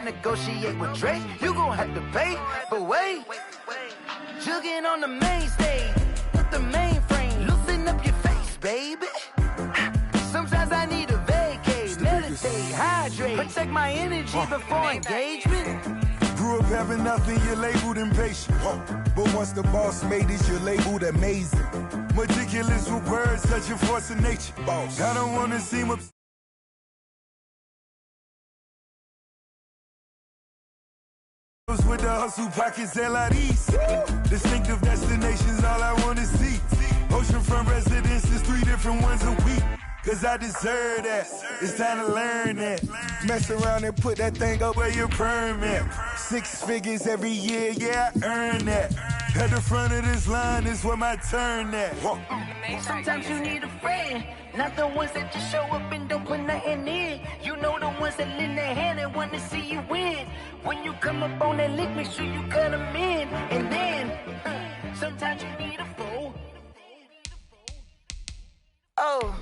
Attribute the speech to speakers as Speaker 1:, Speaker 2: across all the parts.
Speaker 1: try to negotiate with Drake, you gon' have to pay. But wait, jugging on the main stage with the mainframe. Loosen up your face, baby. Sometimes I need a vacate, meditate, hydrate, protect my energy before engagement.
Speaker 2: Grew up having nothing, you're labeled impatient. But once the boss made it, you're labeled amazing. Meticulous with words, such a force of nature. I don't wanna seem upset. With the hustle pockets, LIDs. Distinctive destinations, all I wanna see. Oceanfront residences, 3 different ones a week. Cause I deserve that. It's time to learn that. Mess around and put that thing up where your permit. 6 figures every year, yeah, I earn that. At the front of this line is where my turn at.
Speaker 1: Sometimes you need a friend, not the ones that just show up and don't put nothing in. You know the ones that lend their hand and want to see you win. When you come up on that lick, make sure you cut them in. And then, sometimes you need a fool. Oh.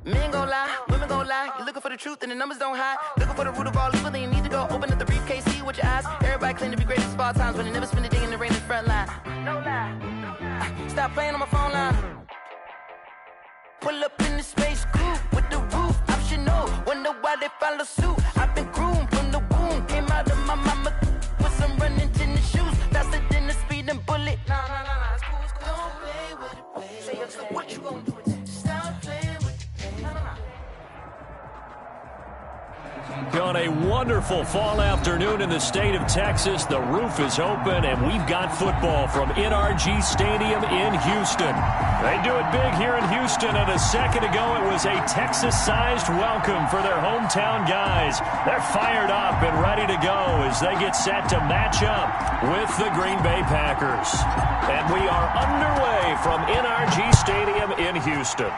Speaker 1: Men gon' lie, women gon' lie. You're looking for the truth and the numbers don't hide. Looking for the root of all evil, then you need to go open up the briefcase, see with your eyes. Everybody claim to be great at small times, but they never spend a day in the rain in the front line. No lie. Stop playing on my phone line. Pull up in the space coupe with the roof optional. Wonder why they follow suit. I've been groomed from the womb. Came out of my mama with some running tennis shoes. Faster than the speeding bullet. Nah, it's cool, it's cool. Don't play with it, play. Say, so what you gon' do with it? Stop playing with it.
Speaker 3: On a wonderful fall afternoon in the state of Texas, the roof is open, and we've got football from NRG Stadium in Houston. They do it big here in Houston, and a second ago it was a Texas-sized welcome for their hometown guys. They're fired up and ready to go as they get set to match up with the Green Bay Packers. And we are underway from NRG Stadium in Houston.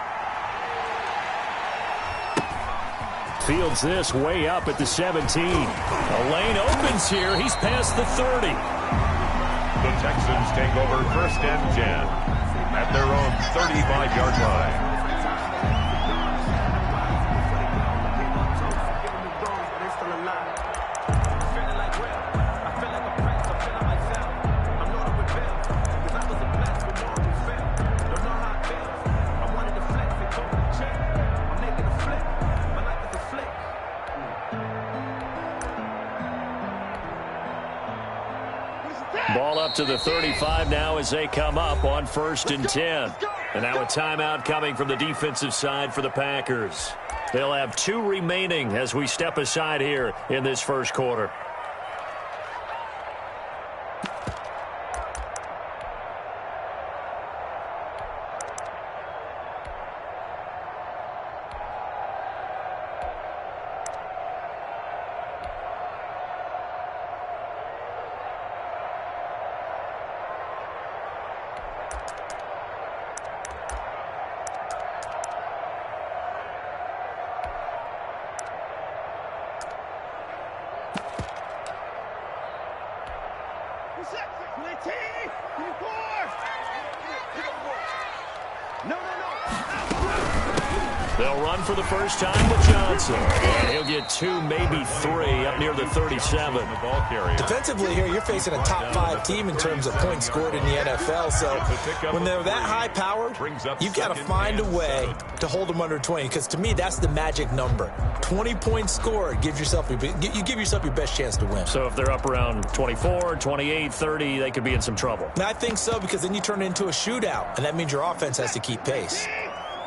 Speaker 3: Fields this way up at the 17. A lane opens here. He's past the 30.
Speaker 4: The Texans take over 1st and 10 at their own 35-yard line.
Speaker 3: Ball up to the 35 now as they come up on 1st and 10. And now a timeout coming from the defensive side for the Packers. They'll have 2 remaining as we step aside here in this first quarter. They'll run for the first time with Johnson. And he'll get 2, maybe 3 up near the 37.
Speaker 5: Defensively here, you're facing a top 5 team in terms of points scored in the NFL. So when they're that high-powered, you've got to find a way to hold them under 20. Because to me, that's the magic number. 20 points scored, you give yourself your best chance to win.
Speaker 3: So if they're up around 24, 28, 30, they could be in some trouble.
Speaker 5: And I think so, because then you turn it into a shootout, and that means your offense has to keep pace.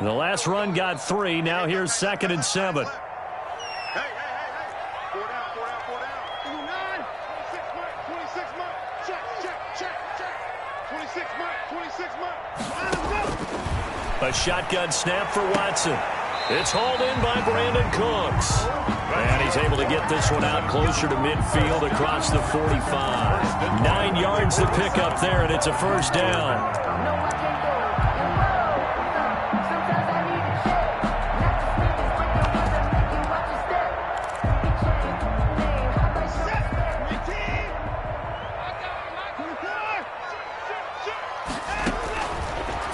Speaker 3: The last run got 3. Now here's 2nd and 7.
Speaker 6: Hey. 4 down. 26 mark. Check. 26 mark.
Speaker 3: A shotgun snap for Watson. It's hauled in by Brandon Cooks. And he's able to get this one out closer to midfield across the 45. 9 yards to pick up there, and it's a first down.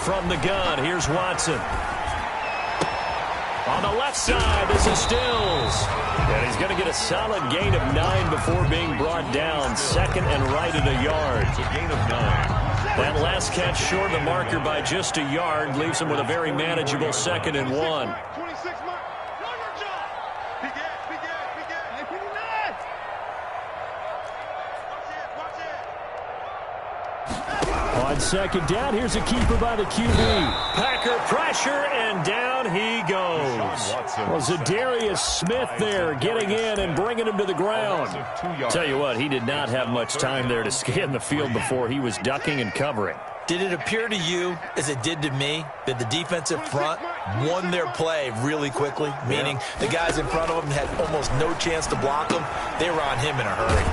Speaker 3: From the gun, here's Watson. On the left side, this is Stills. And he's going to get a solid gain of 9 before being brought down. Second and right at a yard.
Speaker 4: It's a gain of 9.
Speaker 3: That last catch short of the marker by just a yard leaves him with a very manageable 2nd and 1.
Speaker 6: 26 Mike. Know your job. Big ass, big ass, big ass. Hey, 59. Watch it.
Speaker 3: On second down, here's a keeper by the QB. Packer pressure, and down he goes. Well, Zadarius Smith there getting in and bringing him to the ground. Tell you what, he did not have much time there to scan the field before he was ducking and covering.
Speaker 5: Did it appear to you, as it did to me, that the defensive front won their play really quickly? Meaning the guys in front of them had almost no chance to block him. They were on him in a hurry.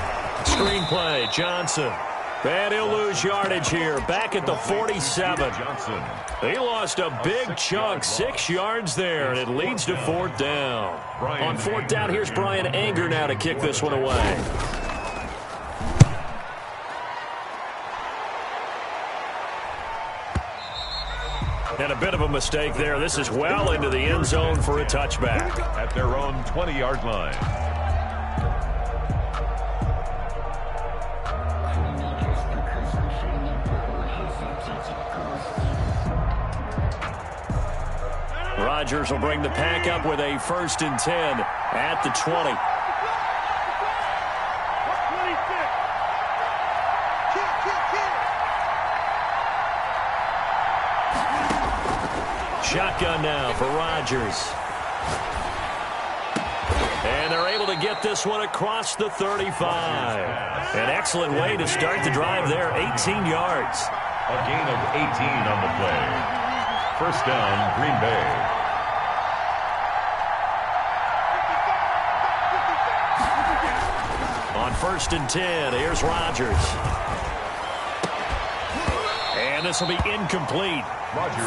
Speaker 3: Screenplay, Johnson. And he'll lose yardage here. Back at the 47.
Speaker 4: Johnson.
Speaker 3: He lost a big chunk, 6 yards there, and it leads to 4th down. On 4th down, here's Brian Anger now to kick this one away. And a bit of a mistake there. This is well into the end zone for a touchback.
Speaker 4: At their own 20-yard line.
Speaker 3: Rodgers will bring the pack up with a 1st and 10 at the 20. Shotgun now for Rodgers. And they're able to get this one across the 35. An excellent way to start the drive there, 18 yards.
Speaker 4: A gain of 18 on the play. 1st down, Green Bay.
Speaker 3: On 1st and 10, here's Rodgers. And this will be incomplete.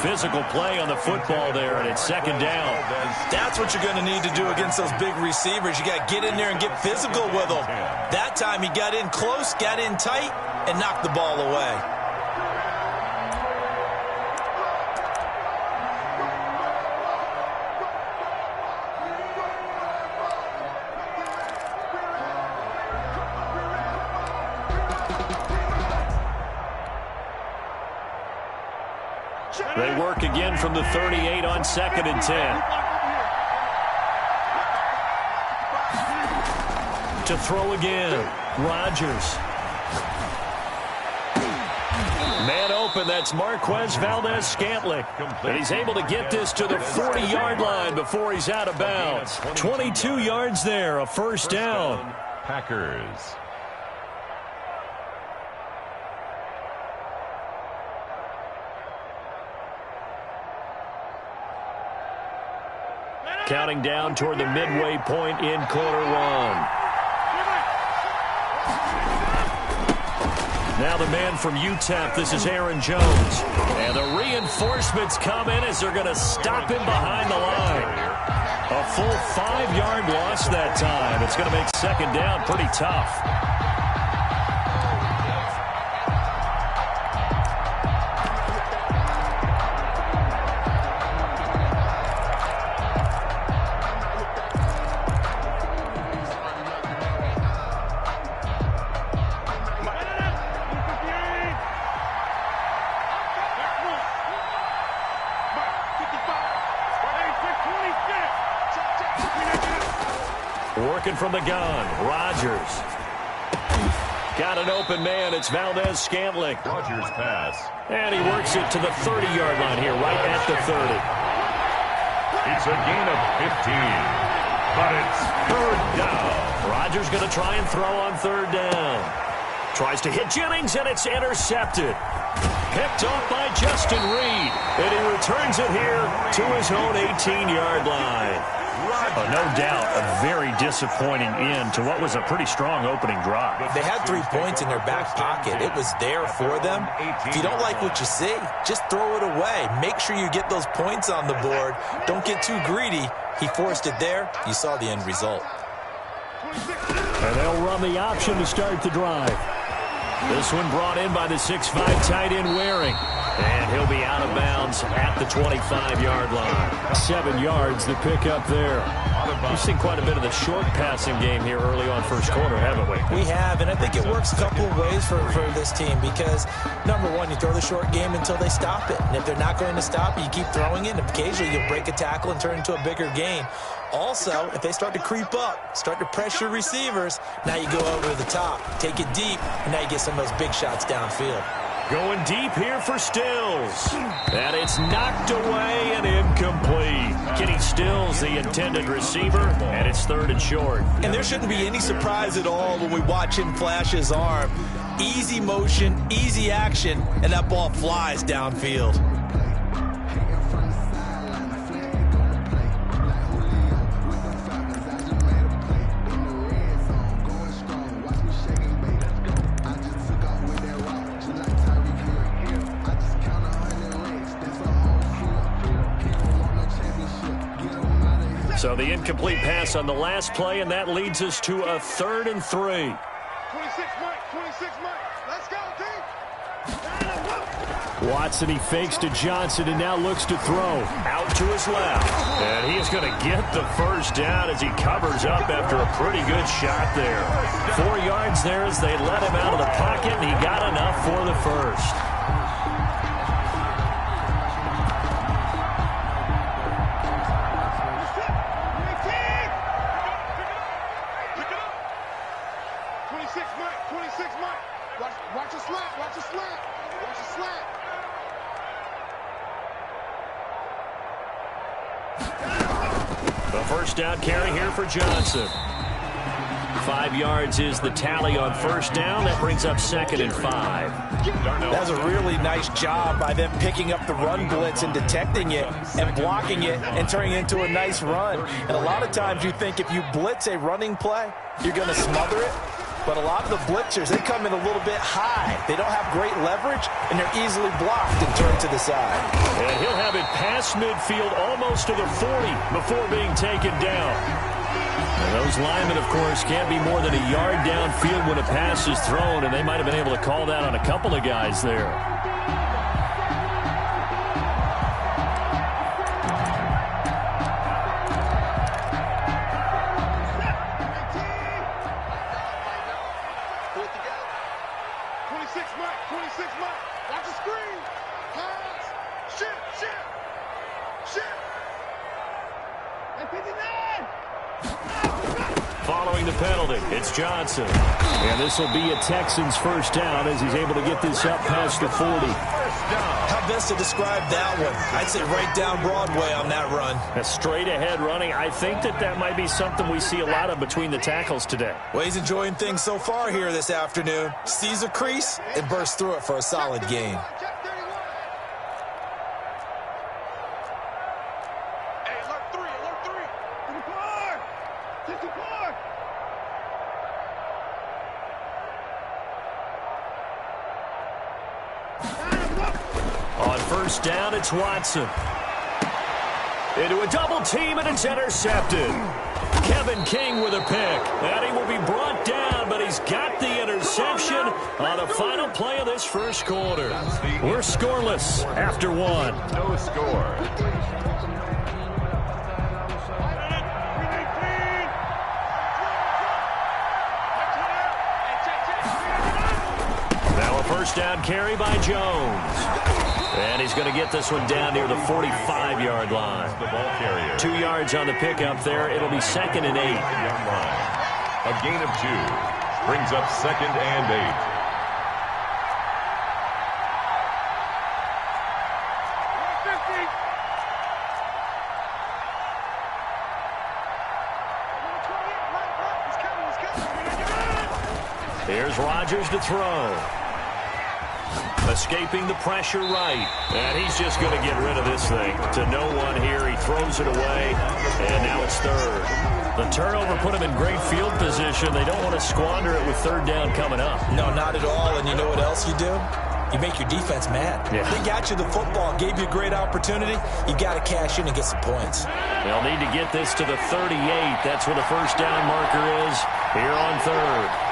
Speaker 3: Physical play on the football there, and it's 2nd down.
Speaker 5: That's what you're going to need to do against those big receivers. You got to get in there and get physical with them. That time he got in close, got in tight, and knocked the ball away.
Speaker 3: They work again from the 38 on 2nd and 10. To throw again, Rodgers. Man open, that's Marquez Valdez-Scantling. And he's able to get this to the 40-yard line before he's out of bounds. 22 yards there, a 1st down.
Speaker 4: Packers.
Speaker 3: Counting down toward the midway point in quarter 1. Now the man from UTEP, this is Aaron Jones. And the reinforcements come in as they're going to stop him behind the line. A full 5-yard loss that time. It's going to make 2nd down pretty tough. Working from the gun, Rodgers. Got an open man, it's Valdez-Scantling.
Speaker 4: Rodgers pass.
Speaker 3: And he works it to the 30-yard line here, right at the 30.
Speaker 4: It's a gain of 15. But it's 3rd down.
Speaker 3: Rodgers going to try and throw on 3rd down. Tries to hit Jennings, and it's intercepted. Picked off by Justin Reed. And he returns it here to his own 18-yard line. No doubt a very disappointing end to what was a pretty strong opening drive.
Speaker 5: They had 3 points in their back pocket. It was there for them. If you don't like what you see, just throw it away. Make sure you get those points on the board. Don't get too greedy. He forced it there. You saw the end result.
Speaker 3: And they'll run the option to start the drive. This one brought in by the 6'5" tight end Waring. And he'll be out of bounds at the 25-yard line. 7 yards the pickup there. We've seen quite a bit of the short passing game here early on first quarter, haven't we?
Speaker 5: We have, and I think it works a couple of ways for this team because, number one, you throw the short game until they stop it. And if they're not going to stop it, you keep throwing it, and occasionally you'll break a tackle and turn it into a bigger gain. Also, if they start to creep up, start to pressure receivers, now you go over the top, take it deep, and now you get some of those big shots downfield.
Speaker 3: Going deep here for Stills. And it's knocked away and incomplete. Kenny Stills, the intended receiver, and it's 3rd and short.
Speaker 5: And there shouldn't be any surprise at all when we watch him flash his arm. Easy motion, easy action, and that ball flies downfield.
Speaker 3: So the incomplete pass on the last play, and that leads us to a 3rd and 3.
Speaker 6: 26 Mike, 26 Mike. Let's go, team.
Speaker 3: Watson, he fakes to Johnson and now looks to throw. Out to his left. And he is going to get the first down as he covers up after a pretty good shot there. 4 yards there as they let him out of the pocket, and he got enough for the first.
Speaker 6: Watch a slant, watch a slant, watch a slant.
Speaker 3: The first down carry here for Johnson. 5 yards is the tally on first down. That brings up 2nd and 5.
Speaker 5: That was a really nice job by them picking up the run blitz and detecting it and blocking it and turning it into a nice run. And a lot of times you think if you blitz a running play, you're going to smother it. But a lot of the blitzers, they come in a little bit high. They don't have great leverage, and they're easily blocked and turned to the side.
Speaker 3: And he'll have it past midfield almost to the 40 before being taken down. And those linemen, of course, can't be more than a yard downfield when a pass is thrown, and they might have been able to call that on a couple of guys there. Following the penalty, it's Johnson. And this will be a Texans first down as he's able to get this up past the 40.
Speaker 5: How best to describe that one? I'd say right down Broadway on that run.
Speaker 3: A straight ahead running. I think that might be something we see a lot of between the tackles today.
Speaker 5: Well, he's enjoying things so far here this afternoon. Sees a crease and bursts through it for a solid gain.
Speaker 3: On first down, it's Watson. Into a double team, and it's intercepted. Kevin King with a pick. And he will be brought down, but he's got the interception on the final play of this first quarter. We're scoreless after one.
Speaker 4: No score.
Speaker 3: Now a first down carry by Jones. And he's going to get this one down near the 45-yard line.
Speaker 4: The ball carrier.
Speaker 3: 2 yards on the pickup there. It'll be 2nd and 8.
Speaker 4: A gain of 2 brings up 2nd and 8.
Speaker 3: Here's Rodgers to throw. Escaping the pressure right. And he's just going to get rid of this thing. To no one here. He throws it away. And now it's 3rd. The turnover put him in great field position. They don't want to squander it with 3rd down coming up.
Speaker 5: No, not at all. And you know what else you do? You make your defense mad.
Speaker 3: Yeah.
Speaker 5: They got you the football, gave you a great opportunity. You got to cash in and get some points.
Speaker 3: They'll need to get this to the 38. That's where the first down marker is here on 3rd.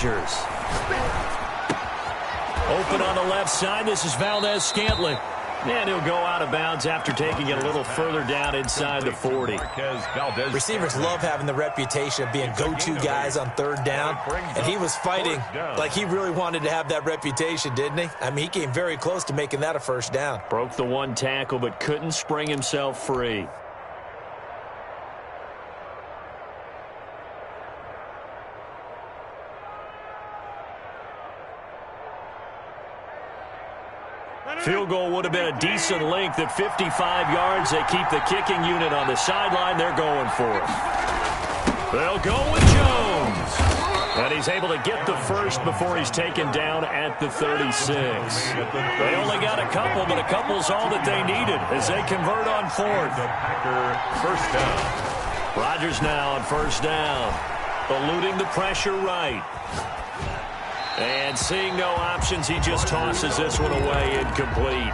Speaker 3: Rodgers. Open on the left side. This is Valdez-Scantling. And he'll go out of bounds after taking it a little further down inside the 40.
Speaker 5: Receivers love having the reputation of being go-to guys on third down. And he was fighting like he really wanted to have that reputation, didn't he? I mean, he came very close to making that a first down.
Speaker 3: Broke the one tackle, but couldn't spring himself free. Field goal would have been a decent length at 55 yards. They keep the kicking unit on the sideline. They're going for it. They'll go with Jones. And he's able to get the first before he's taken down at the 36. They only got a couple, but a couple's all that they needed as they convert on fourth.
Speaker 4: First down.
Speaker 3: Rodgers now on first down. Eluding the pressure right. And seeing no options, he just tosses this one away, incomplete.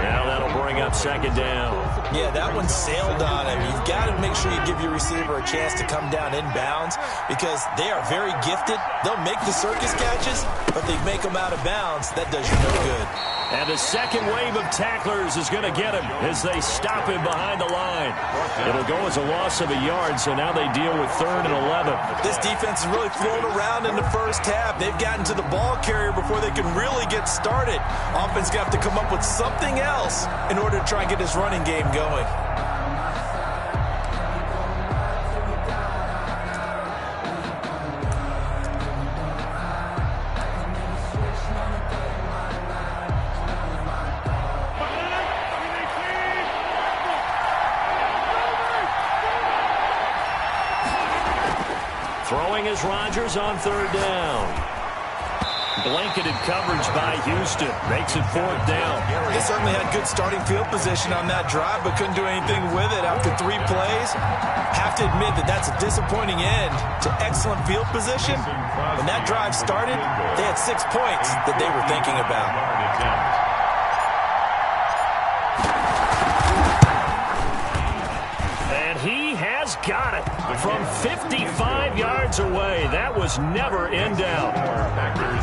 Speaker 3: Now that'll bring up second down.
Speaker 5: Yeah, that one sailed on him. You've got to make sure you give your receiver a chance to come down inbounds because they are very gifted. They'll make the circus catches, but they make them out of bounds. That does you no good.
Speaker 3: And the second wave of tacklers is going to get him as they stop him behind the line. It'll go as a loss of a yard, so now they deal with 3rd and 11.
Speaker 5: This defense is really thrown around in the first half. They've gotten to the ball carrier before they can really get started. Offense got to come up with something else in order to try and get this running game going.
Speaker 3: Throwing is Rodgers on 3rd down. Blanketed coverage by Houston. Makes it 4th down.
Speaker 5: They certainly had good starting field position on that drive, but couldn't do anything with it after 3 plays. Have to admit that that's a disappointing end to excellent field position. When that drive started, they had 6 points that they were thinking about.
Speaker 3: And he has got it from 55 yards away. That was never in doubt.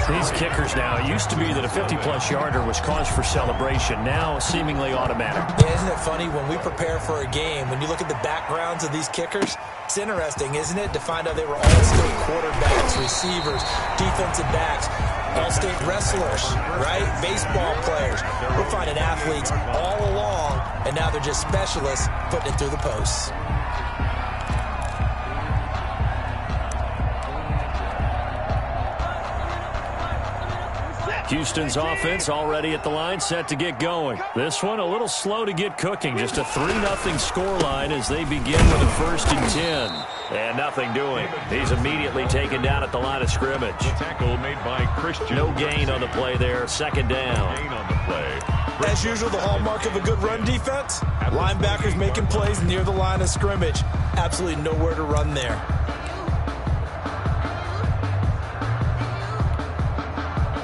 Speaker 3: These kickers now, it used to be that a 50-plus yarder was cause for celebration. Now seemingly automatic.
Speaker 5: Yeah, isn't it funny when we prepare for a game, when you look at the backgrounds of these kickers, it's interesting, isn't it, to find out they were all-state quarterbacks, receivers, defensive backs, all-state wrestlers, right? Baseball players. We're finding athletes all along, and now they're just specialists putting it through the posts.
Speaker 3: Houston's offense already at the line, set to get going. This one a little slow to get cooking. Just a 3-0 scoreline as they begin with a 1st and 10. And nothing doing. He's immediately taken down at the line of scrimmage.
Speaker 4: Tackle made by Christian.
Speaker 3: No gain on the play there. 2nd down.
Speaker 4: Gain on the play.
Speaker 5: As usual, the hallmark of a good run defense, linebackers making plays near the line of scrimmage. Absolutely nowhere to run there.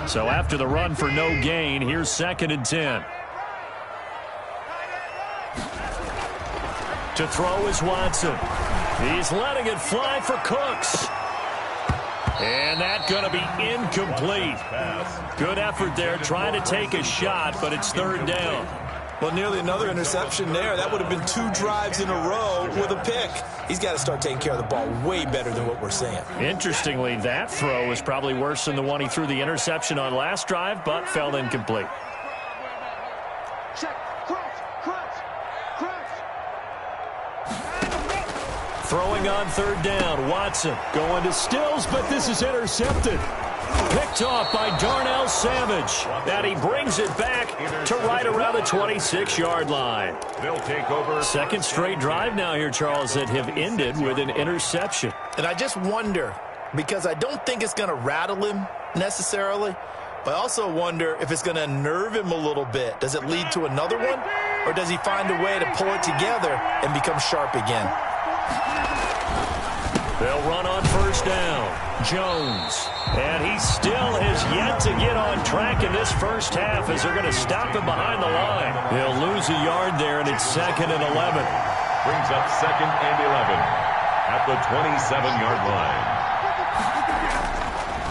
Speaker 3: So after the run for no gain, here's 2nd and 10. To throw is Watson. He's letting it fly for Cooks. And that's going to be incomplete. Good effort there trying to take a shot, but it's 3rd down.
Speaker 5: Well, nearly another interception there. That would have been 2 drives in a row with a pick. He's got to start taking care of the ball way better than what we're seeing.
Speaker 3: Interestingly, that throw is probably worse than the one he threw the interception on last drive, but fell incomplete. Throwing on 3rd down, Watson going to Stills, but this is intercepted. Picked off by Darnell Savage. And he brings it back to right around the 26-yard line.
Speaker 4: They'll take over.
Speaker 3: 2nd straight drive now here, Charles, that have ended with an interception.
Speaker 5: And I just wonder, because I don't think it's going to rattle him necessarily, but I also wonder if it's going to nerve him a little bit. Does it lead to another one? Or does he find a way to pull it together and become sharp again?
Speaker 3: They'll run on 1st down. Jones. And he still has yet to get on track in this first half as they're going to stop him behind the line. He'll lose a yard there, and it's 2nd and 11.
Speaker 4: Brings up 2nd and 11 at the 27-yard line.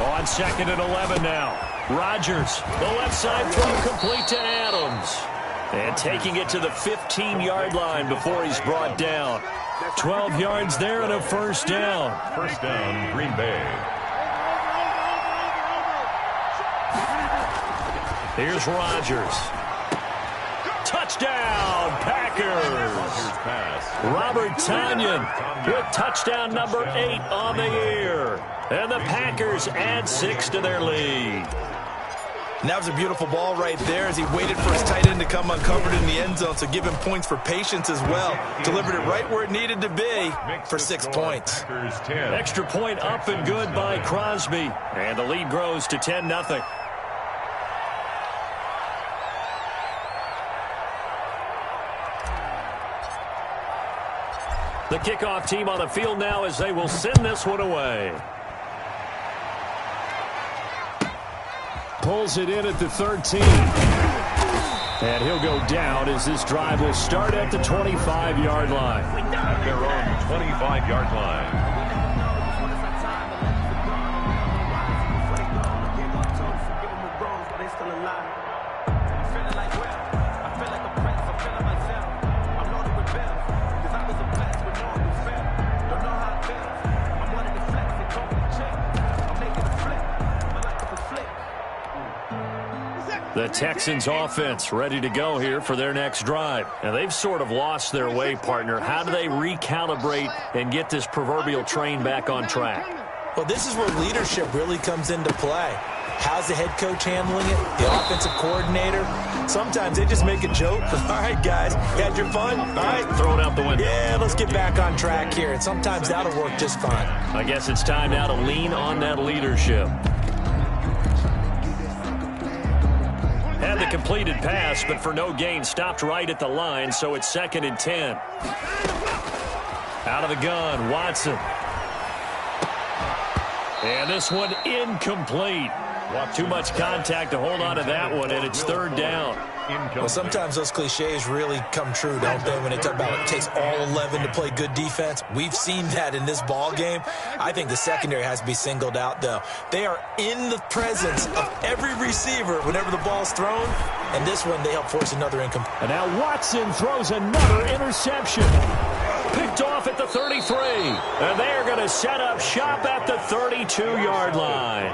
Speaker 3: On 2nd and 11 now. Rodgers, the left side throw complete to Adams. And taking it to the 15-yard line before he's brought down. 12 yards there and a first down.
Speaker 4: First down, Green Bay.
Speaker 3: Here's Rodgers. Touchdown, Packers. Robert Tonyan with touchdown number 8 on the year. And the Packers add 6 to their lead.
Speaker 5: And that was a beautiful ball right there as he waited for his tight end to come uncovered in the end zone. So give him points for patience as well. Delivered it right where it needed to be for 6 points.
Speaker 3: Extra point up and good by Crosby. And the lead grows to 10-0. The kickoff team on the field now as they will send this one away. Pulls it in at the 13. And he'll go down as this drive will start at the 25-yard line.
Speaker 4: At their own 25-yard line.
Speaker 3: The Texans offense ready to go here for their next drive. And they've sort of lost their way, partner. How do they recalibrate and get this proverbial train back on track?
Speaker 5: Well, this is where leadership really comes into play. How's the head coach handling it? The offensive coordinator? Sometimes they just make a joke. All right, guys, you had your fun? All right.
Speaker 3: Throw it out the window.
Speaker 5: Yeah, let's get back on track here. And sometimes that'll work just fine.
Speaker 3: I guess it's time now to lean on that leadership. Had the completed pass, but for no gain, stopped right at the line, so it's 2nd and 10. Out of the gun, Watson. And this one incomplete. Too much contact to hold on to that one, and it's 3rd down.
Speaker 5: Well, sometimes those cliches really come true, don't they, when they talk about it takes all 11 to play good defense. We've seen that in this ball game. I think the secondary has to be singled out, though. They are in the presence of every receiver whenever the ball's thrown, and this one they help force another incomplete.
Speaker 3: And now Watson throws another interception. Picked off at the 33. And they are going to set up shop at the 32-yard line.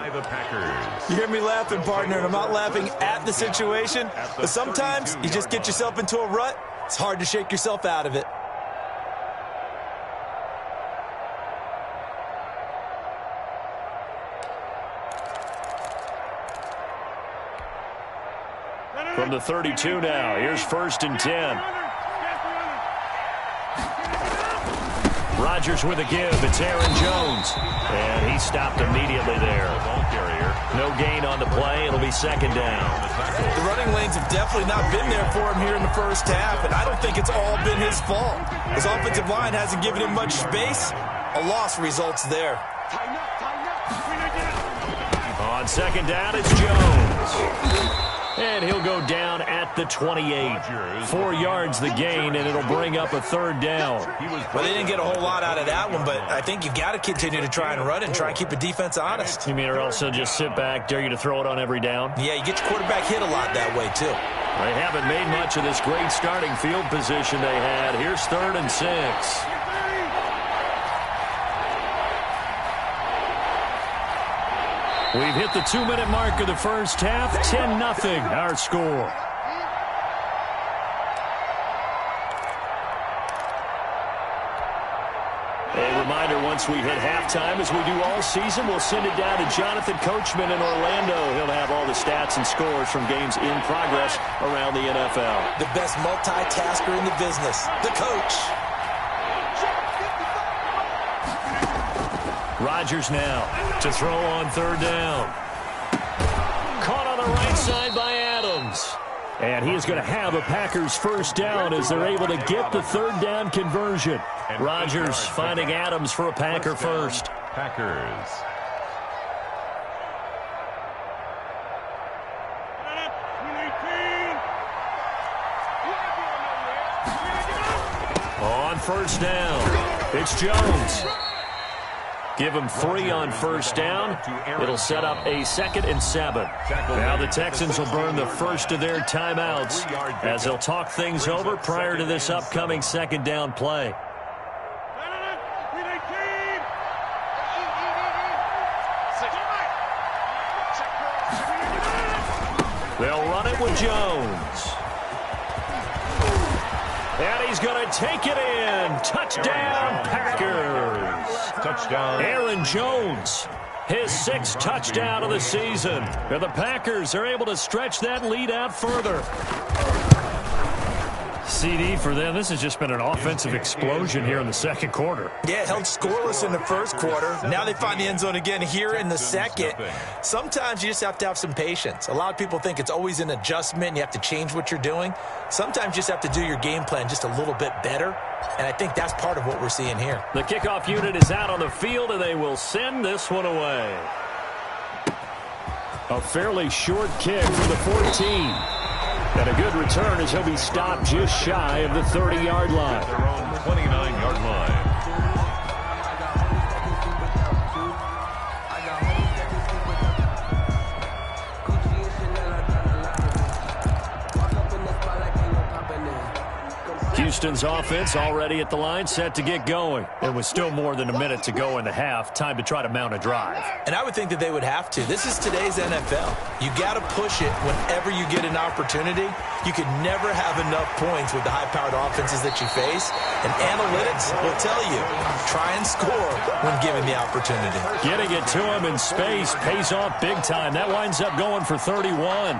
Speaker 5: You hear me laughing, partner, and I'm not laughing at the situation, but sometimes you just get yourself into a rut. It's hard to shake yourself out of it.
Speaker 3: From the 32 now, here's 1st and 10. Rodgers with a give. It's Aaron Jones. And he stopped immediately there. No gain on the play. It'll be 2nd down.
Speaker 5: The running lanes have definitely not been there for him here in the first half, and I don't think it's all been his fault. His offensive line hasn't given him much space. A loss results there.
Speaker 3: On 2nd down, it's Jones. And he'll go down at the 28. 4 yards the gain, and it'll bring up a 3rd down.
Speaker 5: Well, they didn't get a whole lot out of that one, but I think you've got to continue to try and run and try and keep the defense honest.
Speaker 3: You mean or else they'll just sit back, dare you to throw it on every down?
Speaker 5: Yeah, you get your quarterback hit a lot that way, too.
Speaker 3: They haven't made much of this great starting field position they had. Here's 3rd and 6. We've hit the 2-minute mark of the first half. 10-0 our score. A reminder, once we hit halftime, as we do all season, we'll send it down to Jonathan Coachman in Orlando. He'll have all the stats and scores from games in progress around the NFL.
Speaker 5: The best multitasker in the business, the coach.
Speaker 3: Rodgers now to throw on 3rd down. Caught on the right side by Adams. And he is going to have a Packers first down as they're able to get the 3rd down conversion. Rodgers finding Adams for a Packer first.
Speaker 4: Packers. On
Speaker 3: 1st down, it's Jones. Give them 3 on first down. It'll set up a 2nd and 7. Now the Texans will burn the first of their timeouts as they'll talk things over prior to this upcoming 2nd down play. They'll run it with Jones. And he's going to take it in. Touchdown, Packers.
Speaker 4: Touchdown.
Speaker 3: Aaron Jones, his 6th touchdown of the season. And the Packers are able to stretch that lead out further. CD for them. This has just been an offensive explosion here in the 2nd quarter.
Speaker 5: Yeah, held scoreless in the 1st quarter. Now they find the end zone again here in the 2nd. Sometimes you just have to have some patience. A lot of people think it's always an adjustment and you have to change what you're doing. Sometimes you just have to do your game plan just a little bit better, and I think that's part of what we're seeing here.
Speaker 3: The kickoff unit is out on the field, and they will send this one away. A fairly short kick from the 14. And a good return as he'll be stopped just shy of the 30-yard line.
Speaker 4: Their own 29-yard line.
Speaker 3: Houston's offense already at the line, set to get going. There was still more than a minute to go in the half. Time to try to mount a drive.
Speaker 5: And I would think that they would have to. This is today's NFL. You got to push it whenever you get an opportunity. You could never have enough points with the high-powered offenses that you face. And analytics will tell you, try and score when given the opportunity.
Speaker 3: Getting it to him in space pays off big time. That winds up going for 31.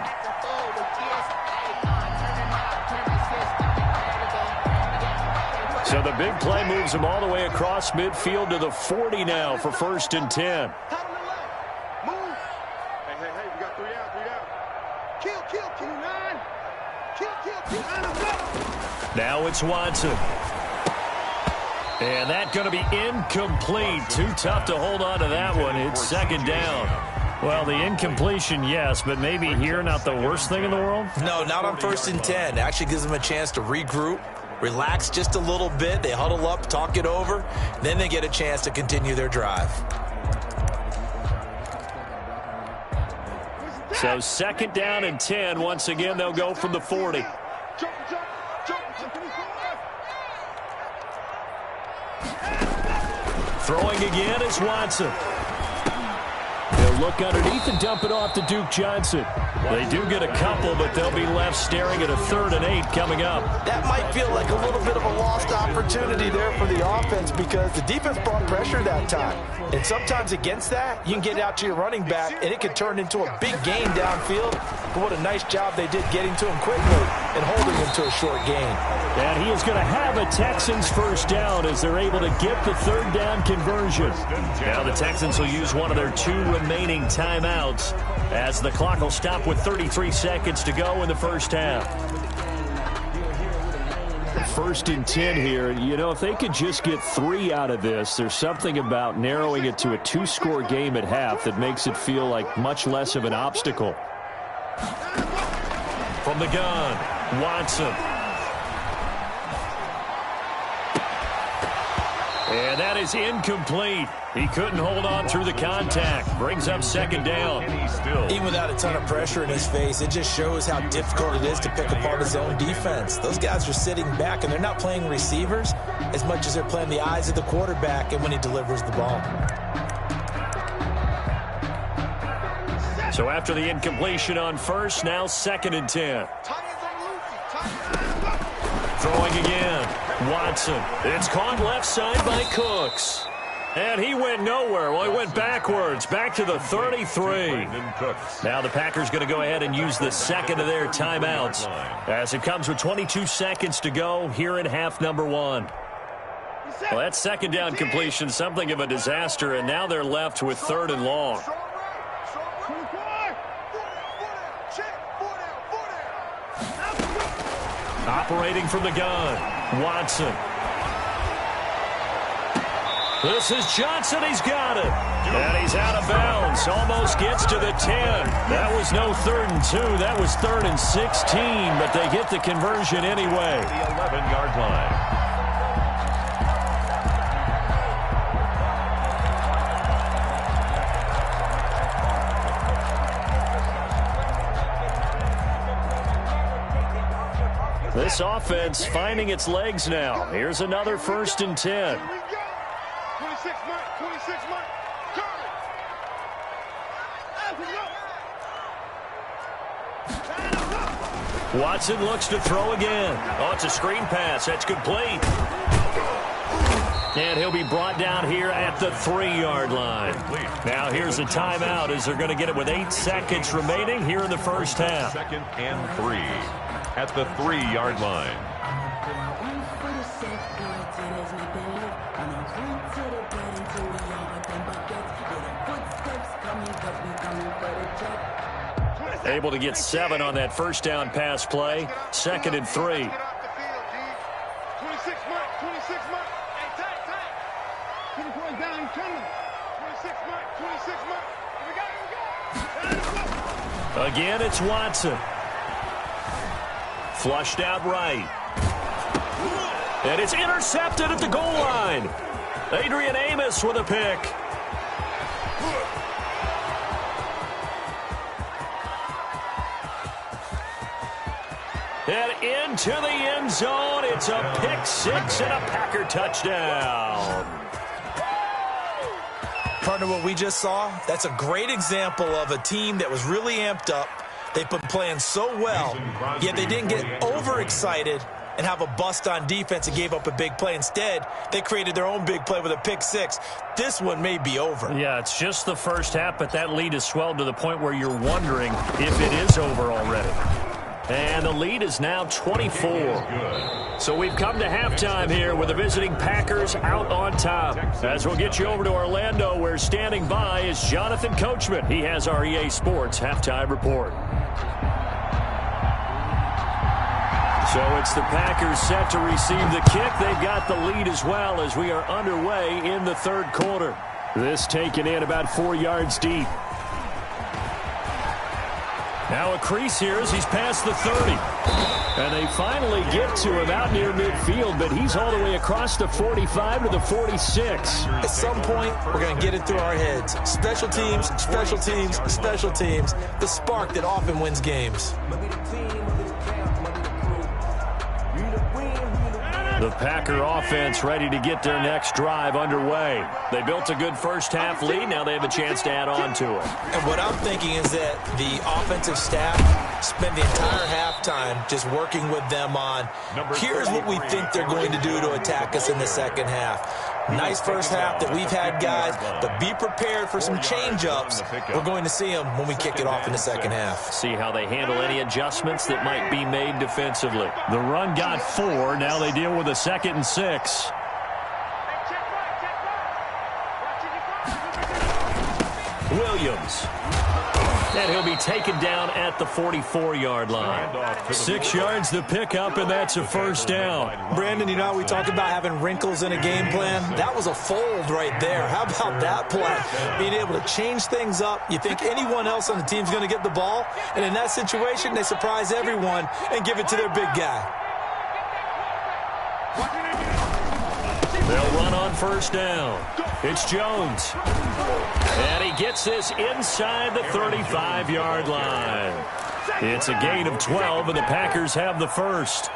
Speaker 3: So the big play moves him all the way across midfield to the 40 now for 1st and 10.
Speaker 6: Move. Hey, we got 3 out. Kill, 9. Kill, 9.
Speaker 3: Now it's Watson. And that's going to be incomplete. Too tough to hold on to that one. It's 2nd down. Well, the incompletion, yes, but maybe here not the worst thing in the world?
Speaker 5: No, not on 1st and 10. It actually gives them a chance to regroup, relax just a little bit. They huddle up, talk it over. Then they get a chance to continue their drive.
Speaker 3: So 2nd down and 10. Once again, they'll go from the 40. Throwing again is Watson. They'll look underneath and dump it off to Duke Johnson. They do get a couple, but they'll be left staring at a 3rd and 8 coming up.
Speaker 5: That might feel like a little bit of a lost opportunity there for the offense because the defense brought pressure that time. And sometimes against that, you can get out to your running back, and it could turn into a big gain downfield. But what a nice job they did getting to him quickly and holding him to a short gain.
Speaker 3: And he is going to have a Texans 1st down as they're able to get the 3rd down conversion. Now the Texans will use one of their 2 remaining timeouts as the clock will stop with 33 seconds to go in the 1st half. 1st and 10 here. You know, if they could just get 3 out of this, there's something about narrowing it to a 2-score game at half that makes it feel like much less of an obstacle. From the gun, Watson. And that is incomplete. He couldn't hold on through the contact. Brings up 2nd down.
Speaker 5: Even without a ton of pressure in his face, it just shows how difficult it is to pick apart his own defense. Those guys are sitting back, and they're not playing receivers as much as they're playing the eyes of the quarterback and when he delivers the ball.
Speaker 3: So after the incompletion on 1st, now 2nd and 10. Throwing again. Watson. It's caught left side by Cooks. And he went nowhere. Well, he went backwards, back to the 33. Now the Packers going to go ahead and use the 2nd of their timeouts as it comes with 22 seconds to go here in half number 1. Well, that 2nd down completion, something of a disaster, and now they're left with 3rd and long. Operating from the gun, Watson. This is Johnson. He's got it. And he's out of bounds. Almost gets to the 10. That was no 3rd and 2. That was 3rd and 16. But they get the conversion anyway.
Speaker 4: The 11-yard line.
Speaker 3: This offense finding its legs now. Here's another 1st and 10.
Speaker 6: 26 Mike, 26 Mike.
Speaker 3: Watson looks to throw again. Oh, it's a screen pass. That's complete. And he'll be brought down here at the 3-yard line. Now here's a timeout as they're going to get it with 8 seconds remaining here in the first half.
Speaker 4: 2nd and 3 at the 3-yard line.
Speaker 3: Able to get 7 on that first down pass play. 2nd and 3.
Speaker 6: 26 Mike, 26 Mike. Hey, tight. 24 down, he's coming. 26 Mike, 26 Mike. Here we go.
Speaker 3: Again, it's Watson. Flushed out right. And it's intercepted at the goal line. Adrian Amos with a pick. And into the end zone. It's a pick 6 and a Packer touchdown.
Speaker 5: Partner, what we just saw, that's a great example of a team that was really amped up. They've been playing so well, yet they didn't get overexcited and have a bust on defense and gave up a big play. Instead, they created their own big play with a pick 6. This one may be over.
Speaker 3: Yeah, it's just the first half, but that lead has swelled to the point where you're wondering if it is over already. And the lead is now 24. So we've come to halftime here with the visiting Packers out on top. As we'll get you over to Orlando, where standing by is Jonathan Coachman. He has our EA Sports halftime report. So it's the Packers set to receive the kick. They've got the lead as well as we are underway in the 3rd quarter. This taken in about 4 yards deep. Now a crease here as he's past the 30. And they finally get to him out near midfield, but he's all the way across the 45 to the 46.
Speaker 5: At some point, we're going to get it through our heads. Special teams, special teams, special teams. The spark that often wins games.
Speaker 3: The Packer offense ready to get their next drive underway. They built a good first half lead. Now they have a chance to add on to it.
Speaker 5: And what I'm thinking is that the offensive staff spent the entire halftime just working with them on, here's what we think they're going to do to attack us in the second half. Nice first half that we've had, guys, but be prepared for some change-ups. We're going to see them when we kick it off in the second half.
Speaker 3: See how they handle any adjustments that might be made defensively. The run got 4. Now they deal with a 2nd and 6. Williams. And he'll be taken down at the 44-yard line. 6 yards the pickup, and that's a first down.
Speaker 5: Brandon, you know how we talked about having wrinkles in a game plan? That was a fold right there. How about that play? Being able to change things up. You think anyone else on the team's going to get the ball? And in that situation, they surprise everyone and give it to their big guy.
Speaker 3: They'll run on first down. It's Jones. And he gets this inside the 35-yard line. It's a gain of 12, and the Packers have the first.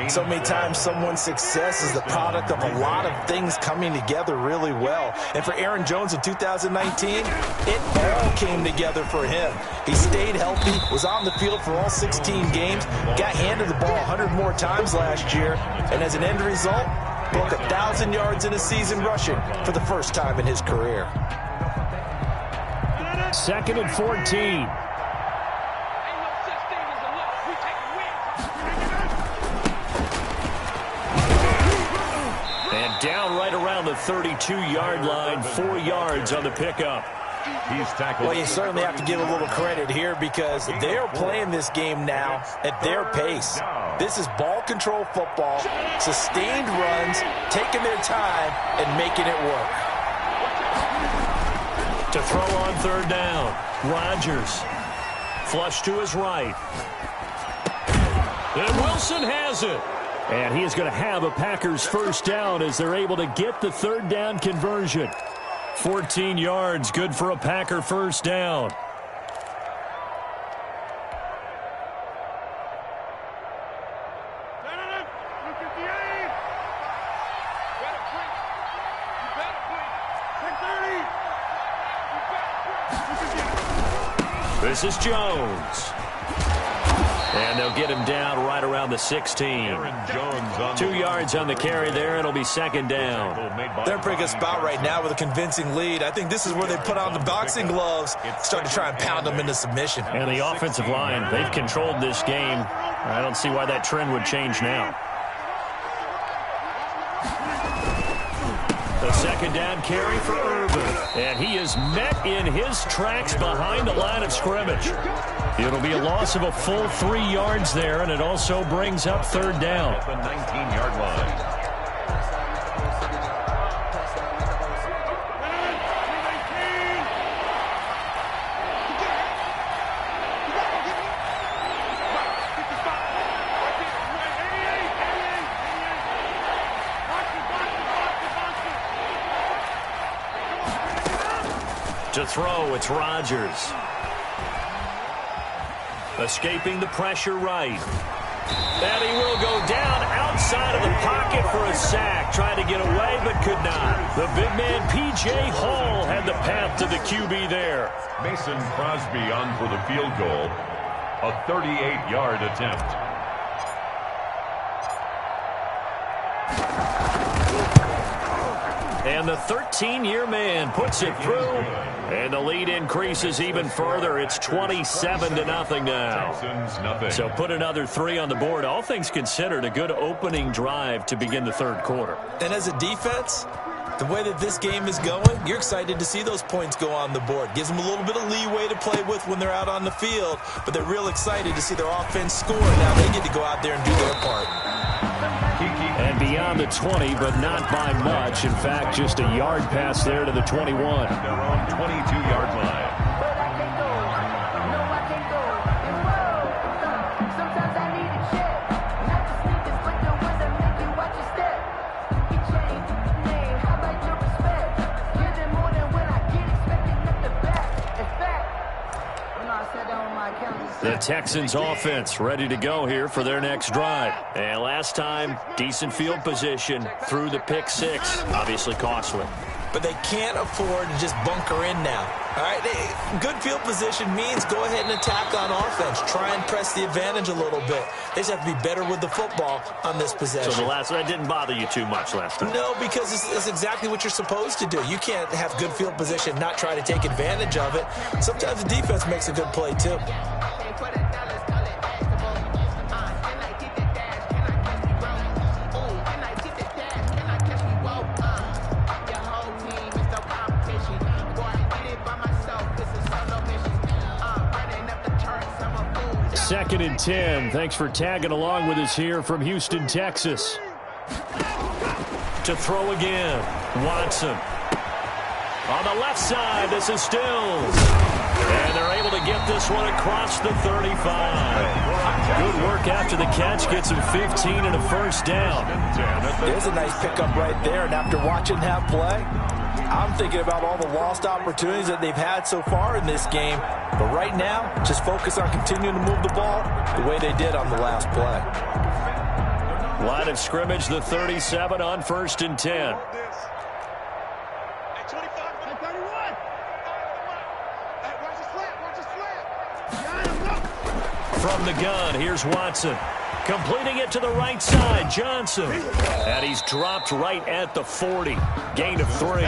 Speaker 5: So many times someone's success is the product of a lot of things coming together really well. And for Aaron Jones in 2019, it all came together for him. He stayed healthy, was on the field for all 16 games, got handed the ball 100 more times last year, and as an end result, broke 1,000 yards in a season rushing for the first time in his career.
Speaker 3: 2nd and 14. And down right around the 32-yard line, 4 yards on the pickup.
Speaker 4: He's tackled.
Speaker 5: Well, you certainly have to give a little credit here because they're playing this game now at their pace. This is ball control football, sustained runs, taking their time and making it work.
Speaker 3: To throw on third down, Rodgers. Flush to his right. And Wilson has it. And he is going to have a Packers first down as they're able to get the third down conversion. 14 yards, good for a Packer first down. This is Jones. And they'll get him down right around the 16. 2 yards on the carry there. It'll be second down.
Speaker 5: They're in a pretty good spot right now with a convincing lead. I think this is where they put on the boxing gloves, start to try and pound them into submission.
Speaker 3: And the offensive line, they've controlled this game. I don't see why that trend would change now. The second down carry for Urban. And he is met in his tracks behind the line of scrimmage. It'll be a loss of a full 3 yards there, and it also brings up third down.
Speaker 4: At the 19-yard line.
Speaker 3: To throw, it's Rodgers. Escaping the pressure right. And he will go down outside of the pocket for a sack. Tried to get away, but could not. The big man, P.J. Hall, had the path to the QB there.
Speaker 4: Mason Crosby on for the field goal. A 38-yard attempt.
Speaker 3: And the 13-year man puts it through. And the lead increases even further. It's 27-0 now. So put another 3 on the board. All things considered, a good opening drive to begin the third quarter.
Speaker 5: And as a defense, the way that this game is going, you're excited to see those points go on the board. Gives them a little bit of leeway to play with when they're out on the field, but they're real excited to see their offense score. Now they get to go out there and do their part.
Speaker 3: And beyond the 20, but not by much. In fact, just a yard pass there to the 21.
Speaker 4: Their own 22-yard line.
Speaker 1: But I can't go. No, I can't go. And whoa, sometimes I need a check. Not the sneakers, but the ones that make you watch your step. He changed the name. How about your respect? Give them more than when I get expected at the back. In fact, when I sat down on my account,
Speaker 3: the Texans offense ready to go here for their next drive. And last time, decent field position through the pick 6. Obviously costly.
Speaker 5: But they can't afford to just bunker in now. All right, good field position means go ahead and attack on offense. Try and press the advantage a little bit. They just have to be better with the football on this possession.
Speaker 3: So that didn't bother you too much last time?
Speaker 5: No, because it's exactly what you're supposed to do. You can't have good field position, not try to take advantage of it. Sometimes the defense makes a good play, too.
Speaker 3: Second and 10. Thanks for tagging along with us here from Houston, Texas. To throw again. Watson. On the left side, this is Stills. And they're able to get this one across the 35. Good work after the catch. Gets him 15 and a first down.
Speaker 5: There's a nice pickup right there. And after watching that play, I'm thinking about all the lost opportunities that they've had so far in this game. But right now, just focus on continuing to move the ball the way they did on the last play.
Speaker 3: Line of scrimmage, the 37 on 1st and 10. From the gun, here's Watson. Completing it to the right side, Johnson. And he's dropped right at the 40. Gain of 3.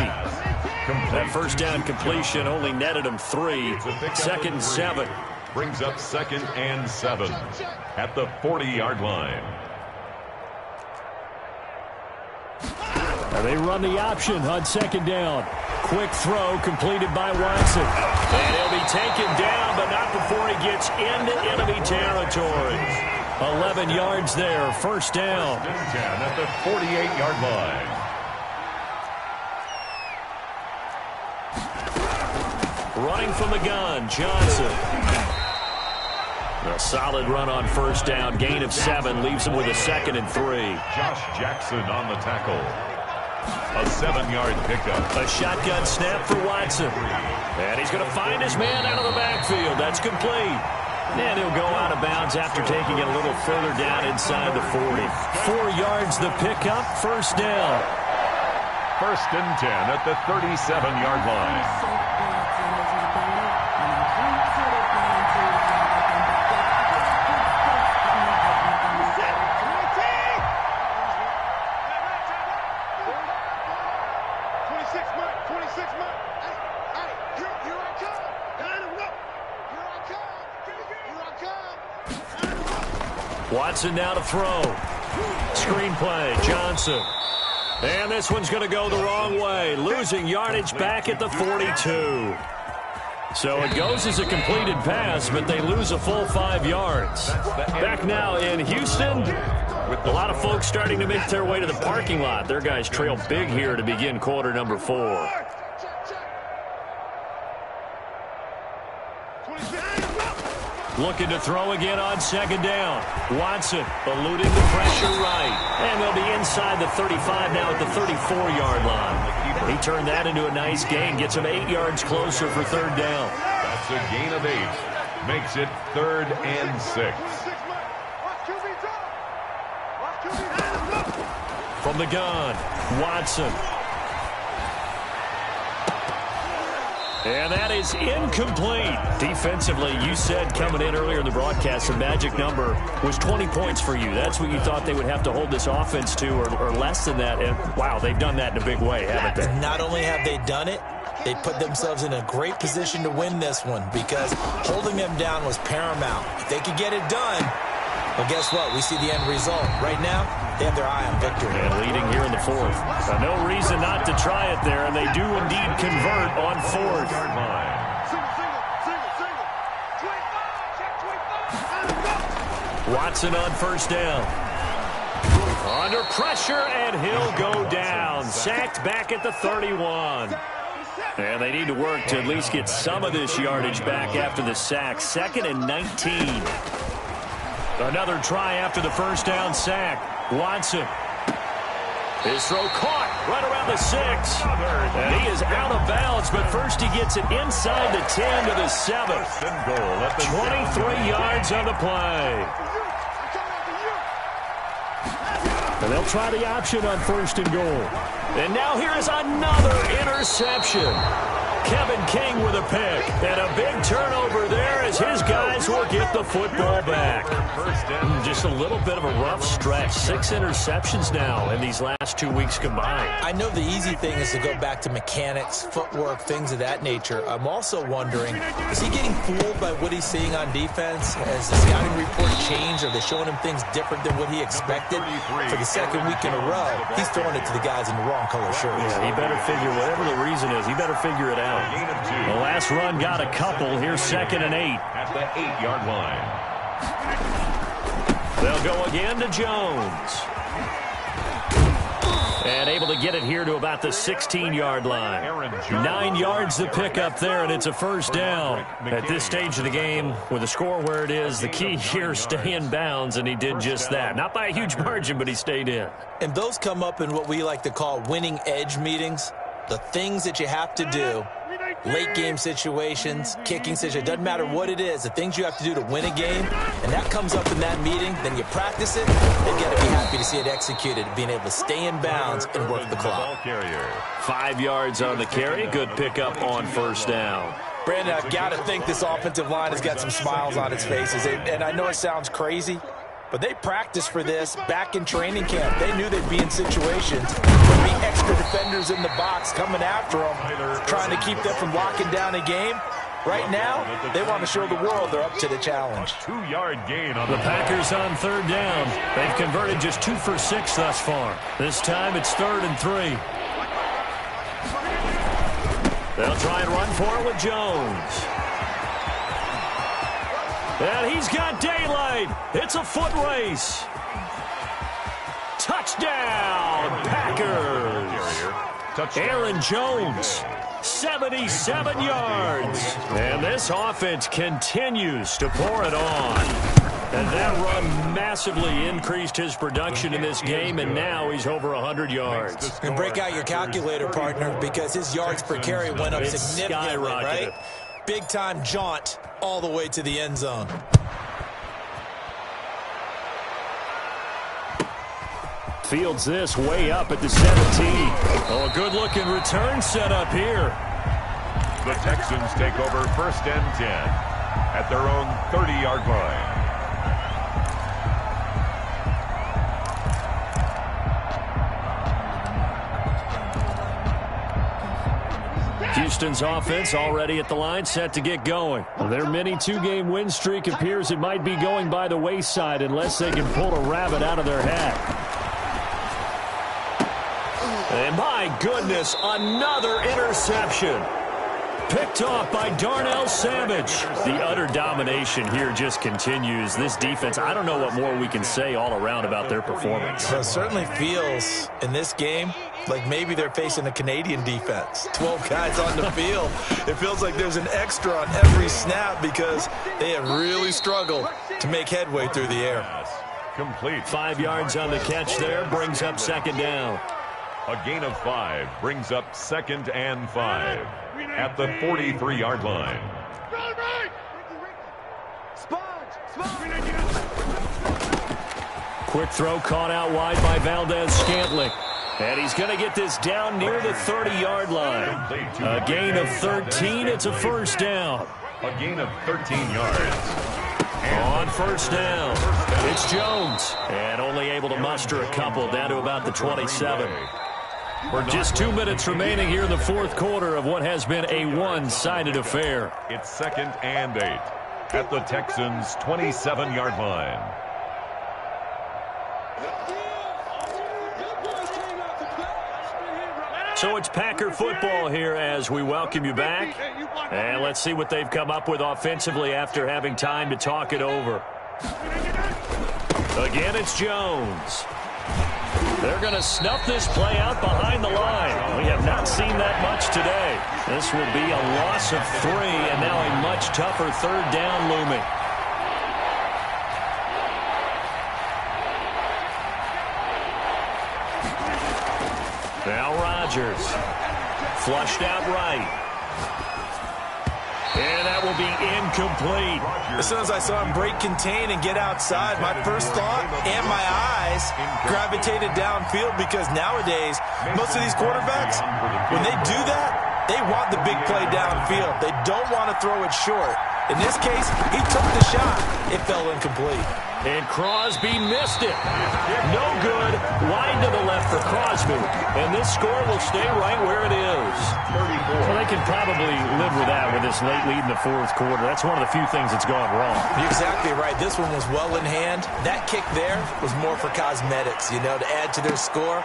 Speaker 3: That first down completion only netted him 3. 2nd and 7.
Speaker 4: Brings up 2nd and 7 at the 40-yard line.
Speaker 3: And they run the option on 2nd down. Quick throw completed by Watson. And he'll be taken down, but not before he gets into enemy territory. 11 yards there, first down.
Speaker 4: 10 at the 48-yard line.
Speaker 3: Running from the gun, Johnson. A solid run on first down. Gain of 7 leaves him with a 2nd and 3.
Speaker 4: Josh Jackson on the tackle. A 7-yard pickup.
Speaker 3: A shotgun snap for Watson. And he's going to find his man out of the backfield. That's complete. And he'll go out of bounds after taking it a little further down inside the 40. 4 yards the pickup, first down.
Speaker 4: 1st and 10 at the 37-yard line.
Speaker 3: Watson now to throw. Screenplay, Johnson. And this one's going to go the wrong way, losing yardage back at the 42. So it goes as a completed pass, but they lose a full 5 yards. Back now in Houston, a lot of folks starting to make their way to the parking lot. Their guys trail big here to begin quarter number 4. Looking to throw again on second down. Watson eluding the pressure right. And they'll be inside the 35 now at the 34-yard line. He turned that into a nice gain. Gets him 8 yards closer for third down.
Speaker 4: That's a gain of 8. Makes it 3rd and 6.
Speaker 3: From the gun, Watson. And that is incomplete. Defensively, you said coming in earlier in the broadcast, the magic number was 20 points for you. That's what you thought they would have to hold this offense to, or less than that. And, wow, they've done that in a big way, haven't they?
Speaker 5: Not only have they done it, they put themselves in a great position to win this one because holding them down was paramount. If they could get it done, well, guess what? We see the end result. Right now, they have their eye on victory.
Speaker 3: And leading here in the 4th. No reason not to try it there, and they do indeed convert on 4th. Watson on first down. Under pressure, and he'll go down. Sacked back at the 31. And they need to work to at least get some of this yardage back after the sack. 2nd and 19. Another try after the first down sack. Watson. His throw caught right around the 6. And he is out of bounds, but first he gets it inside the 10 to the 7. 23 yards on the play. And they'll try the option on 1st and goal. And now here is another interception. Kevin King with a pick. And a big turnover there as his guys will get the football back. Just a little bit of a rough stretch. 6 interceptions now in these last 2 weeks combined.
Speaker 5: I know the easy thing is to go back to mechanics, footwork, things of that nature. I'm also wondering, is he getting fooled by what he's seeing on defense? Has the scouting report changed? Are they showing him things different than what he expected? For the 2nd week in a row, he's throwing it to the guys in the wrong color shirts.
Speaker 3: Yeah, he better figure, whatever the reason is, he better figure it out. The last run got a couple. Here's 2nd and 8.
Speaker 4: At the 8-yard line.
Speaker 3: They'll go again to Jones. And able to get it here to about the 16-yard line. 9 yards to pick up there, and it's a first down. At this stage of the game, with the score where it is, the key here is stay in bounds, and he did just that. Not by a huge margin, but he stayed in.
Speaker 5: And those come up in what we like to call winning edge meetings. The things that you have to do, late game situations, kicking situations, doesn't matter what it is, the things you have to do to win a game, and that comes up in that meeting, then you practice it, you've got to be happy to see it executed, being able to stay in bounds and work the clock.
Speaker 3: 5 yards on the carry, good pickup on first down.
Speaker 5: Brandon, I've got to think this offensive line has got some smiles on its faces, and I know it sounds crazy, but they practiced for this back in training camp. They knew they'd be in situations. There'd be extra defenders in the box coming after them, trying to keep them from locking down a game. Right now, they want to show the world they're up to the challenge.
Speaker 4: 2-yard gain on
Speaker 3: the Packers on 3rd down. They've converted just 2 for 6 thus far. This time it's 3rd and 3. They'll try and run for it with Jones. And he's got daylight. It's a foot race. Touchdown, Packers. Aaron Jones, 77 yards. And this offense continues to pour it on. And that run massively increased his production in this game, and now he's over 100 yards.
Speaker 5: And break out your calculator, partner, because his yards per carry went up significantly, right? Big-time jaunt all the way to the end zone.
Speaker 3: Fields this way up at the 17. Oh, a good-looking return set up here.
Speaker 4: The Texans take over 1st and 10 at their own 30-yard line.
Speaker 3: Houston's offense already at the line, set to get going. Their mini two-game win streak appears it might be going by the wayside unless they can pull a rabbit out of their hat. And my goodness, another interception. Picked off by Darnell Savage. The utter domination here just continues. This defense, I don't know what more we can say all around about their performance.
Speaker 5: Well, it certainly feels in this game like maybe they're facing a Canadian defense. 12 guys on the field. It feels like there's an extra on every snap because they have really struggled to make headway through the air.
Speaker 4: Complete.
Speaker 3: 5 yards on the catch there, brings up second down.
Speaker 4: A gain of 5 brings up 2nd and 5 at the 43-yard line.
Speaker 3: Quick throw caught out wide by Valdez-Scantling. And he's going to get this down near the 30-yard line. A gain of 13. It's a first down.
Speaker 4: A gain of 13 yards.
Speaker 3: On first down, it's Jones. And only able to muster a couple down to about the 27. Just 2 minutes remaining here in the fourth quarter of what has been a one-sided affair.
Speaker 4: It's 2nd and 8 at the Texans' 27-yard line.
Speaker 3: So it's Packer football here as we welcome you back. And let's see what they've come up with offensively after having time to talk it over. Again, it's Jones. They're going to snuff this play out behind the line. We have not seen that much today. This will be a loss of 3, and now a much tougher third down looming. Now Rodgers. Flushed out right. And that will be incomplete.
Speaker 5: As soon as I saw him break contain and get outside, my first thought and my eyes gravitated downfield because nowadays, most of these quarterbacks, when they do that, they want the big play downfield. They don't want to throw it short. In this case, he took the shot. It fell incomplete.
Speaker 3: And Crosby missed it. No good. Wide to the left for Crosby. And this score will stay right where it is.
Speaker 4: 34.
Speaker 3: Well, they can probably live with that with this late lead in the fourth quarter. That's one of the few things that's gone wrong.
Speaker 5: You're exactly right. This one was well in hand. That kick there was more for cosmetics, you know, to add to their score.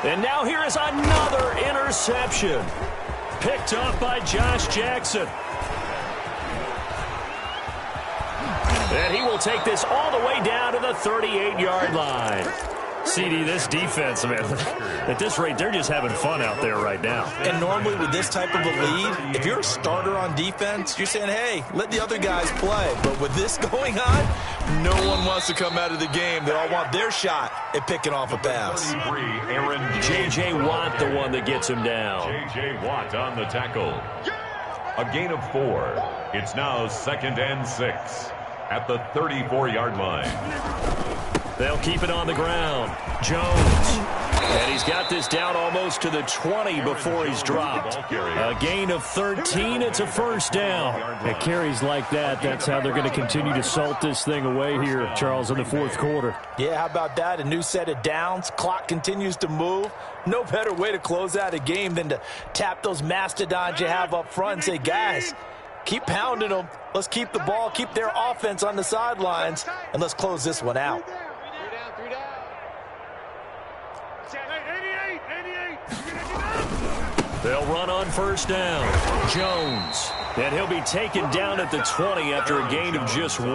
Speaker 3: And now here is another interception. Picked up by Josh Jackson. And he will take this all the way down to the 38-yard line. CD, this defense, man, at this rate, they're just having fun out there right now.
Speaker 5: And normally with this type of a lead, if you're a starter on defense, you're saying, hey, let the other guys play. But with this going on, no one wants to come out of the game. They all want their shot at picking off a pass.
Speaker 3: J.J. Watt, the one that gets him down.
Speaker 4: J.J. Watt on the tackle. A gain of 4. It's now 2nd and 6 at the 34-yard line.
Speaker 3: They'll keep it on the ground. Jones. And he's got this down almost to the 20 before he's dropped. A gain of 13. It's a first down. At carries like that, that's how they're going to continue to salt this thing away here, Charles, in the fourth quarter.
Speaker 5: Yeah, how about that? A new set of downs. Clock continues to move. No better way to close out a game than to tap those mastodons you have up front and say, guys, keep pounding them. Let's keep the ball, keep their offense on the sidelines, and let's close this one out.
Speaker 3: They'll run on first down. Jones. And he'll be taken down at the 20 after a gain of just 1.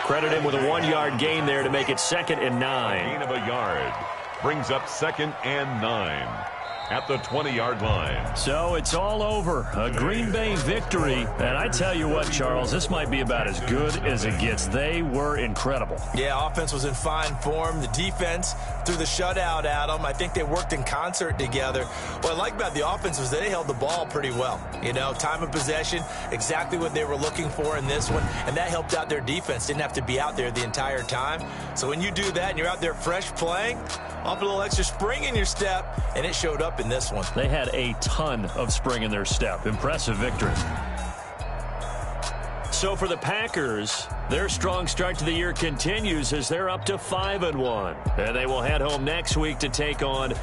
Speaker 3: Credit him with a 1-yard gain there to make it 2nd and 9.
Speaker 4: Gain of a yard brings up 2nd and 9 at the 20-yard line.
Speaker 3: So it's all over. A Green Bay victory. And I tell you what, Charles, this might be about as good as it gets. They were incredible.
Speaker 5: Yeah, offense was in fine form. The defense threw the shutout at them. I think they worked in concert together. What I like about the offense was they held the ball pretty well. You know, time of possession, exactly what they were looking for in this one. And that helped out their defense. Didn't have to be out there the entire time. So when you do that and you're out there fresh playing, off a little extra spring in your step, and it showed up in this one.
Speaker 3: They had a ton of spring in their step. Impressive victory. So for the Packers, their strong start to the year continues as they're up to 5-1. And they will head home next week to take on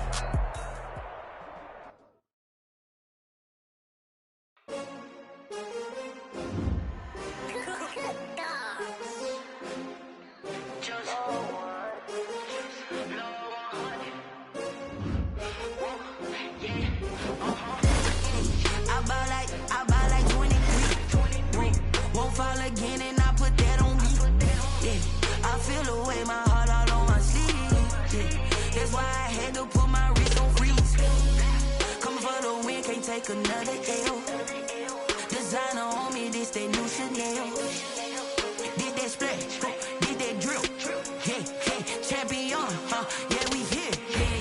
Speaker 1: take another L. Designer on me, this that new Chanel. Did that splash, did that drill. Yeah, champion, yeah, we here.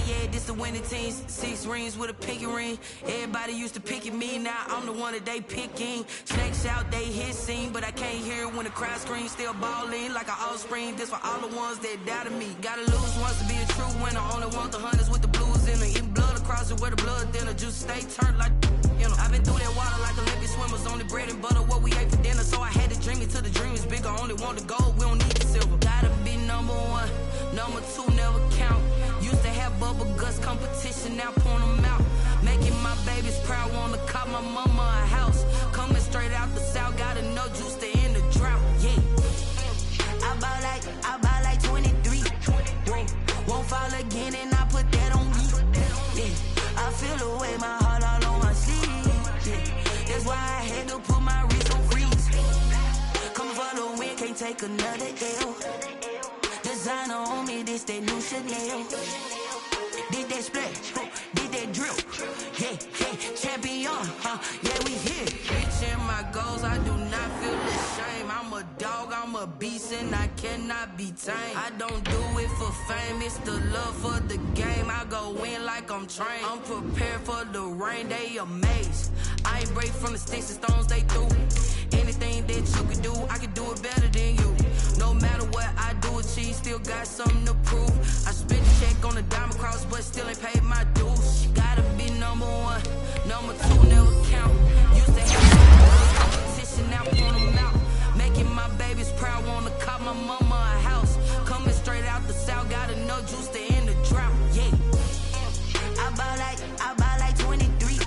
Speaker 1: Yeah, this the winning team. 6 rings with a pinky ring. Everybody used to pick at me, now I'm the one that they picking. Snakes out, they hit scene, but I can't hear it when the crowd screams. Still balling like an offspring. This for all the ones that doubted me. Gotta lose once to be a true winner. Only want the hunters with the blues in it. Eating blood across it where the blood thinner. Juice stay turned like, you know. I've been through that water like Olympic swimmers. Only bread and butter, what we ate for dinner. So I had to dream it till the dream is bigger. Only want the gold, we don't need the silver. Gotta be number 1, number 2 never count. Used to have bubble guts competition, now point them out. Making my babies proud, wanna cop my mama a house. Coming straight out the south, gotta know juice to end the drought. Yeah, I bought like 23. Won't fall again, and I put that on me. Yeah, I feel the way, my heart all on my sleeve. Yeah, that's why I had to put my wrist on freeze. Coming for the win, can't take another L. Designer on me, this that new Chanel. Did that splash, did that drill. Yeah, champion, yeah, we here. Reaching my goals, I do not feel ashamed. I'm a dog, I'm a beast, and I cannot be tamed. I don't do it for fame, it's the love for the game. I go in like I'm trained. I'm prepared for the rain, they amazed. I ain't break from the sticks and stones they threw. Anything that you can do, I can do it better than you. No matter what I do, achieve, still got something to prove. I spent a check on the diamond cross, but still ain't paid my dues. Gotta be number 1, number 2 never count. Used to have competition, now point them out. Making my babies proud, wanna cop my mama a house. Coming straight out the south, gotta know juice to end the drought. Yeah, I bought like 23.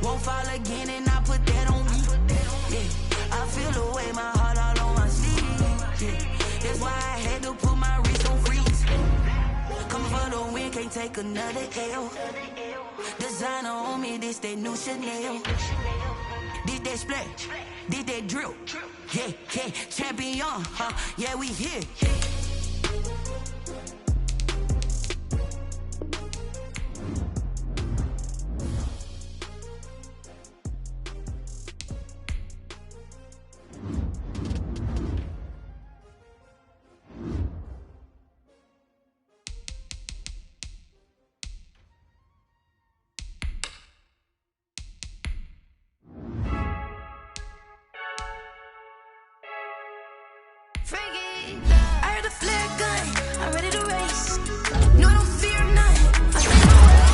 Speaker 1: Won't fall again, and I put that on me. Yeah, I feel the way, my heart all on my sleeve. Yeah, that's why I had to put my wrist on freeze. Coming for the win, can't take another L. Designer on me, this that new Chanel. Did that splash, did that drill. Yeah, champion, yeah, we here.
Speaker 7: I heard a flare gun, I'm ready to race. No, I don't fear nothing, I stay my way.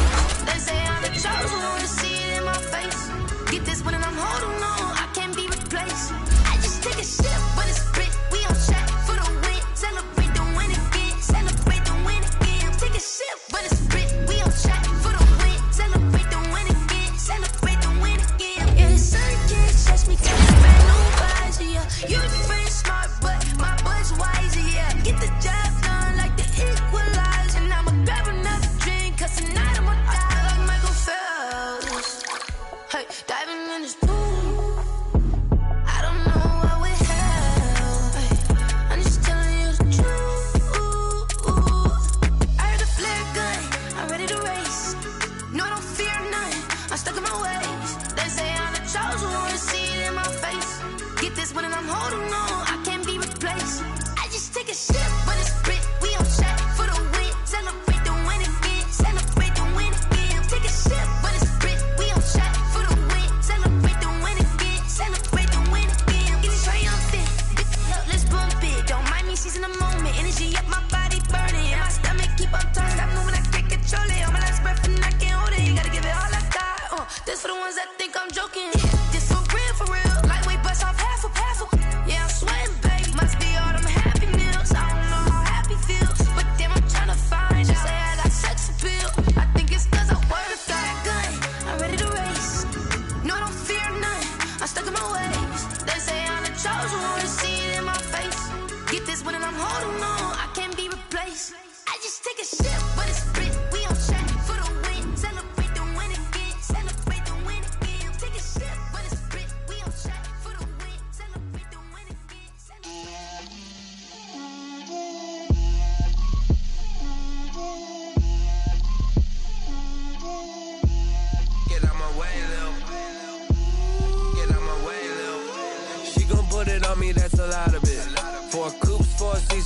Speaker 7: They say I'm the chosen one, see it in my face. Get this one and I'm holding on, I can't be replaced. I just take a sip, but it's split, we on shot for the win. Celebrate the win again, celebrate the win again. Take a sip, but it's split, we on shot for the win. Celebrate the win again, celebrate the win again. Yeah, the sun can't touch me, cause I'm brand new vibes, yeah. You friend smart, but my boy's wiser, yeah. Get the job done like the equalizer. And I'ma grab another drink, cause tonight I'ma die like Michael Phelps. Hey, diving in this pool, I don't know what we have. Hey, I'm just telling you the truth. I heard a flare gun, I'm ready to race. No, I don't fear nothing, I'm stuck in my ways. They say I'm the chosen one, see it in my face. Get this one and I'm holding on, I can't be replaced. I just take a sip, but it's split, we on shot for the win. Celebrate the win again, celebrate the win again. Take a sip, but it's split, we on shot for the win. Celebrate the win again, celebrate the win again. Get it triumphant, let's bump it. Don't mind me seizing the moment, energy up my body burning. And my stomach keep on turning, stop moving, I can't control it. On my last breath and I can't hold it, you gotta give it all I got. This for the ones that think I'm joking. This for real, lightweight bust off half a. Yeah, I'm sweating, babe, must be all them happy meals. I don't know how happy feels, but damn, I'm tryna find you. Say I got sex appeal, I think it's cause I word a fire gun, I'm ready to race. No, I don't fear nothing, I'm stuck in my ways. They say I'm the chosen one, see it in my face. Get this one and I'm holding on, I can't be replaced. I just take a sip, but it's split, we on shot for the win. Celebrate the win again, celebrate the win again. Take a sip.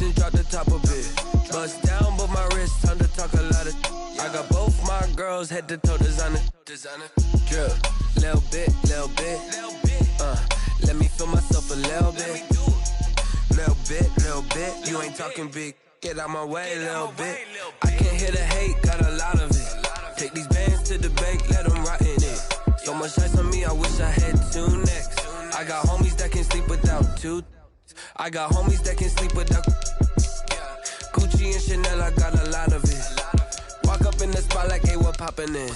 Speaker 1: season, drop the top of it. Bust down, but my wrist, time to talk a lot of. I got both my girls head to toe designer. Drip, little bit. Let me feel myself a little bit. Little bit. You ain't talking big. Get out my way, little bit. I can't hear the hate, got a lot of it. Take these bands to the bank, let them rot in it. So much ice on me, I wish I had two necks. I got homies that can sleep without two. I got homies that can sleep without. Gucci and Chanel, I got a lot of it. Walk up in the spot like, hey, what poppin' in?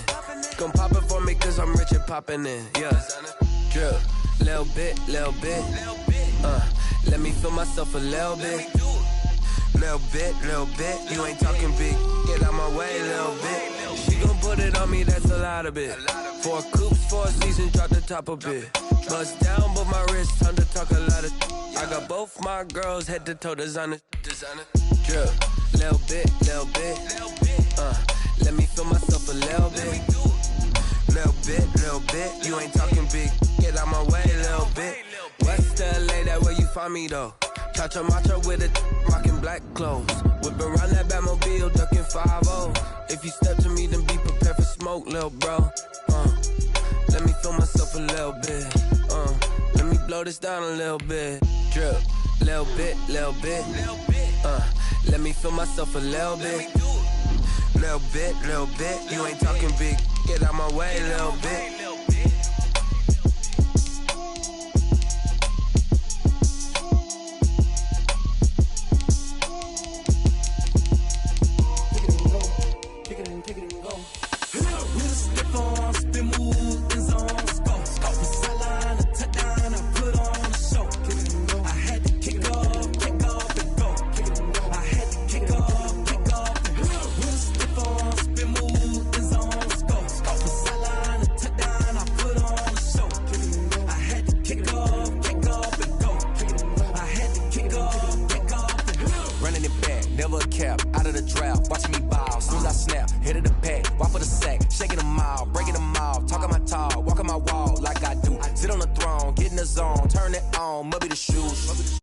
Speaker 1: Gon' pop it for me, cause I'm rich and poppin' in. Yeah, drip, little bit. Let me feel myself a little bit. Little bit. You ain't talking big. Get out my way, little bit. She gon' put it on me, that's a lot of it. 4 coupes, 4 seasons, drop the top a bit. Bust down, but my wrist, time to talk a lot of. I got both my girls head to toe designer. Drip, little bit. Let me feel myself a little bit. Little bit. You ain't talking big. Get out my way, little bit. West LA, that where you find me though. Touch a matcha with it, rockin' black clothes. Whip around that Batmobile, ducking 5-0. If you step to me, then be prepared for smoke, lil' bro. Let me feel myself a little bit. Let me blow this down a little bit. Drip, little bit. Let me feel myself a little bit. Little bit. You ain't talking big. Get out my way, little bit.
Speaker 8: Never a cap, out of the draft, watching me ball. Soon as I snap, head of the pack, walk for the sack, shaking them all, breaking them all, talking my talk, walking my wall like I do. Sit on the throne, get in the zone, turn it on, mubby the shoes.